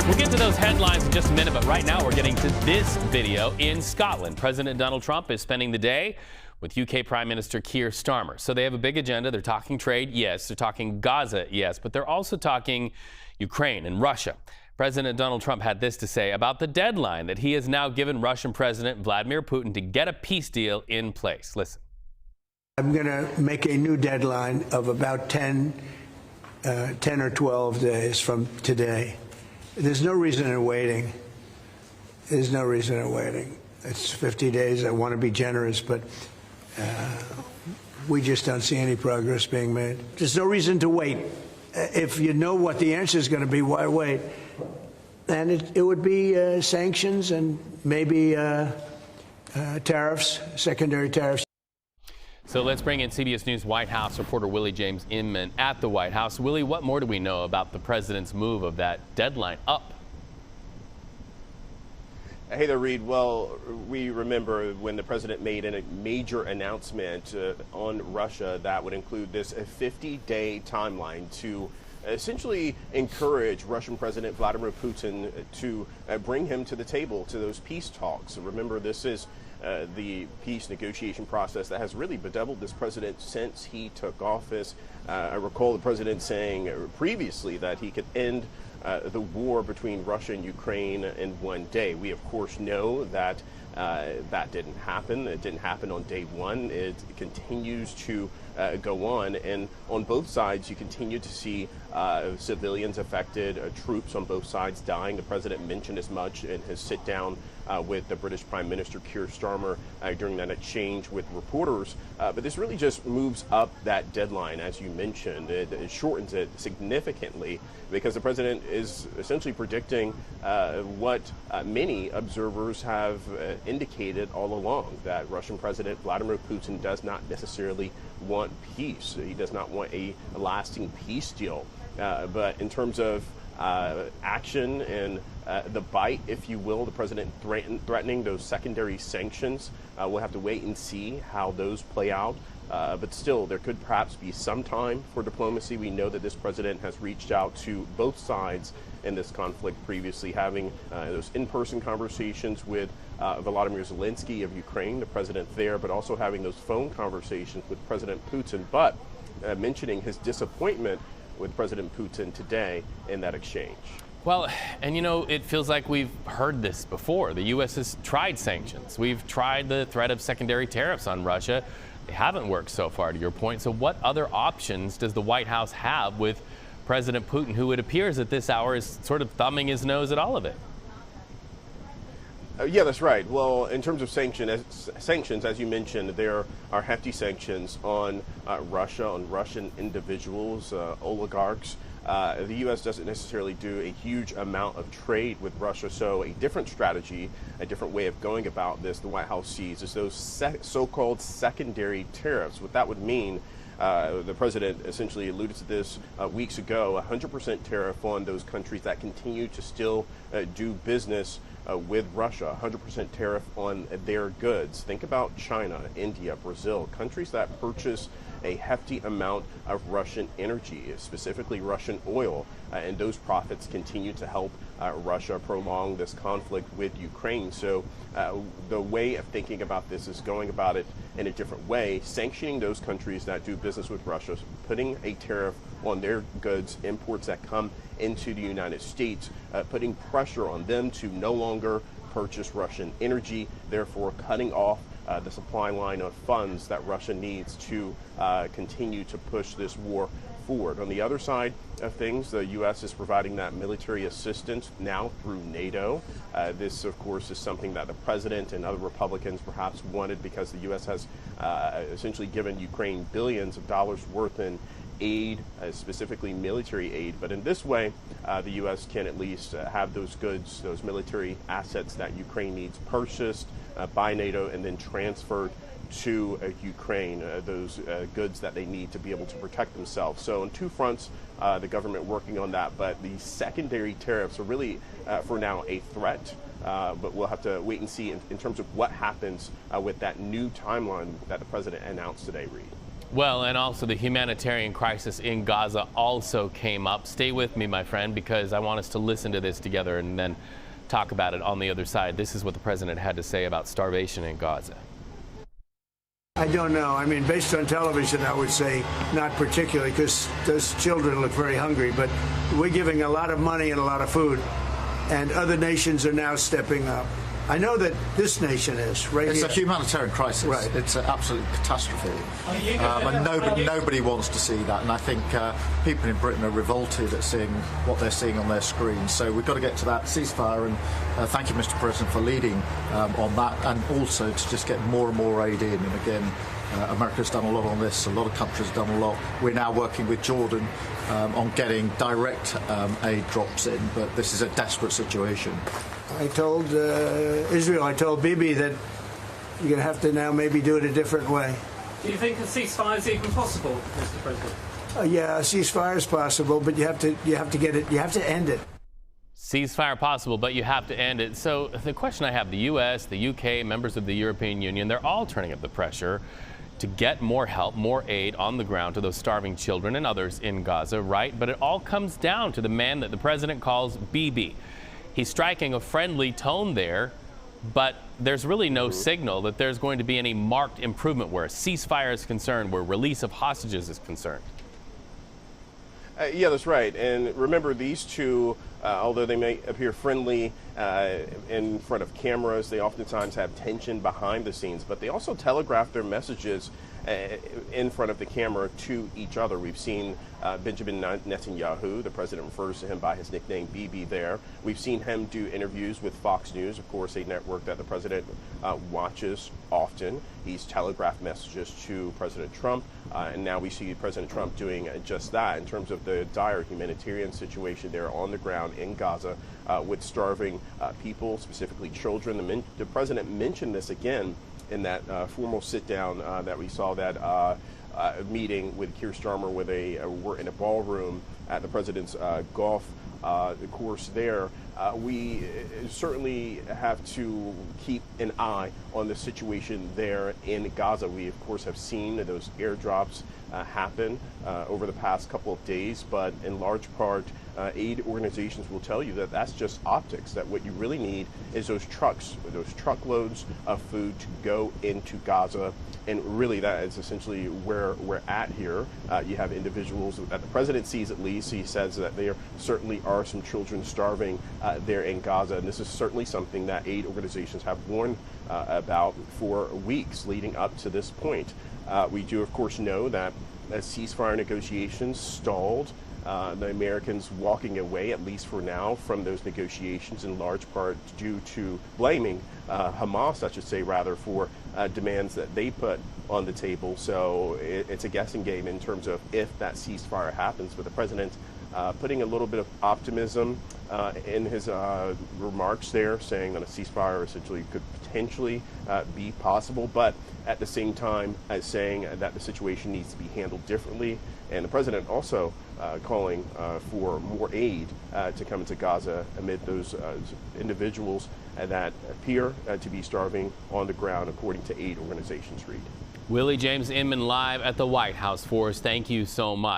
We'll get to those headlines in just a minute, but right now we're getting to this video in Scotland. President Donald Trump is spending the day with UK Prime Minister Keir Starmer. So they have a big agenda. They're talking trade, yes. They're talking Gaza, yes. But they're also talking Ukraine and Russia. President Donald Trump had this to say about the deadline that he has now given Russian President Vladimir Putin to get a peace deal in place. Listen. I'm going to make a new deadline of about 10 or 12 days from today. There's no reason in waiting. There's no reason in waiting. It's 50 days. I want to be generous, but we just don't see any progress being made. There's no reason to wait. If you know what the answer is going to be, why wait? And it would be sanctions and maybe tariffs, secondary tariffs. So let's bring in CBS News White House reporter Willie James Inman at the White House. Willie, what more do we know about the president's move of that deadline up? Hey there, Reed. Well, we remember when the president made a major announcement on Russia that would include this 50-day timeline to essentially encourage Russian President Vladimir Putin to bring him to the table to those peace talks. Remember, this is the peace negotiation process that has really bedeviled this president since he took office. I recall the president saying previously that he could end the war between Russia and Ukraine in one day. We, of course, know that that didn't happen. It didn't happen on day one. It continues to go on. And on both sides, you continue to see civilians affected, troops on both sides dying. The president mentioned as much in his sit down with the British Prime Minister Keir Starmer during that exchange with reporters. But this really just moves up that deadline, as you mentioned. It shortens it significantly because the president is essentially predicting what many observers have indicated all along, that Russian President Vladimir Putin does not necessarily want peace. He does not want a lasting peace deal. But in terms of action and the bite, if you will, the president threatening those secondary sanctions, we'll have to wait and see how those play out. But still, there could perhaps be some time for diplomacy. We know that this president has reached out to both sides in this conflict previously, having those in-person conversations with Volodymyr Zelensky of Ukraine, the president there, but also having those phone conversations with President Putin, but mentioning his disappointment with President Putin today in that exchange. Well, and you know, it feels like we've heard this before. The U.S. has tried sanctions. We've tried the threat of secondary tariffs on Russia. They haven't worked so far, to your point. So what other options does the White House have with President Putin, who it appears at this hour is sort of thumbing his nose at all of it? Yeah, that's right. Well, in terms of sanctions, as you mentioned, there are hefty sanctions on Russia, on Russian individuals, oligarchs. The U.S. doesn't necessarily do a huge amount of trade with Russia, so a different strategy, a different way of going about this, the White House sees, is those so-called secondary tariffs. What that would mean, the president essentially alluded to this weeks ago, 100% tariff on those countries that continue to still do business with Russia, 100% tariff on their goods. Think about China, India, Brazil, countries that purchase a hefty amount of Russian energy, specifically Russian oil, and those profits continue to help Russia prolong this conflict with Ukraine. So the way of thinking about this is going about it in a different way, sanctioning those countries that do business with Russia, putting a tariff on their goods, imports that come into the United States, putting pressure on them to no longer purchase Russian energy, therefore cutting off the supply line of funds that Russia needs to continue to push this war forward. On the other side of things, the U.S. is providing that military assistance now through NATO. This, of course, is something that the president and other Republicans perhaps wanted because the U.S. has essentially given Ukraine billions of dollars worth in aid, specifically military aid. But in this way, the U.S. can at least have those goods, those military assets that Ukraine needs purchased by NATO and then transferred to Ukraine, those goods that they need to be able to protect themselves. So on two fronts, the government working on that, but the secondary tariffs are really, for now, a threat. But we'll have to wait and see in terms of what happens with that new timeline that the president announced today, Reed. Well, and also the humanitarian crisis in Gaza also came up. Stay with me, my friend, because I want us to listen to this together and then talk about it on the other side. This is what the president had to say about starvation in Gaza. I don't know. I mean, based on television, I would say not particularly, because those children look very hungry. But we're giving a lot of money and a lot of food, and other nations are now stepping up. I know that this nation is right. It's here. a humanitarian crisis. Right. It's an absolute catastrophe, and nobody wants to see that. And I think people in Britain are revolted at seeing what they're seeing on their screens. So we've got to get to that ceasefire. And thank you, Mr. President, for leading on that, and also to just get more and more aid in. And again, America's done a lot on this. A lot of countries have done a lot. We're now working with Jordan on getting direct aid drops in, but this is a desperate situation. I told Israel, I told Bibi that you're going to have to now maybe do it a different way. Do you think a ceasefire is even possible, Mr. President? Yeah, a ceasefire is possible, but you have to get it. You have to end it. Ceasefire possible, but you have to end it. So the question I have, the U.S., the U.K., members of the European Union, they're all turning up the pressure to get more help, more aid on the ground to those starving children and others in Gaza, right? But it all comes down to the man that the president calls Bibi. He's striking a friendly tone there, but there's really no signal that there's going to be any marked improvement where a ceasefire is concerned, where release of hostages is concerned. Yeah, that's right. And remember, these two, although they may appear friendly in front of cameras, they oftentimes have tension behind the scenes, but they also telegraph their messages in front of the camera to each other. We've seen Benjamin Netanyahu, the president refers to him by his nickname Bibi there. We've seen him do interviews with Fox News, of course, a network that the president watches often. He's telegraphed messages to President Trump, and now we see President Trump doing just that in terms of the dire humanitarian situation there on the ground in Gaza with starving people, specifically children. The president mentioned this again in that formal sit-down that we saw, that meeting with Keir Starmer, where they were in a ballroom at the president's golf course there. We certainly have to keep an eye on the situation there in Gaza. We, of course, have seen those airdrops happen over the past couple of days, but in large part, aid organizations will tell you that that's just optics, that what you really need is those trucks, those truckloads of food to go into Gaza. And really, that is essentially where we're at here. You have individuals that the president sees, at least. He says that there certainly are some children starving there in Gaza. And this is certainly something that aid organizations have warned about for weeks leading up to this point. We do, of course, know that as ceasefire negotiations stalled, the Americans walking away, at least for now, from those negotiations in large part due to blaming Hamas, I should say, rather, for demands that they put on the table. So it's a guessing game in terms of if that ceasefire happens. But the president putting a little bit of optimism in his remarks there, saying that a ceasefire essentially could potentially be possible, but at the same time as saying that the situation needs to be handled differently. And the president also calling for more aid to come into Gaza amid those individuals that appear to be starving on the ground, according to aid organizations. Reid. Willie James Inman live at the White House for us. Thank you so much.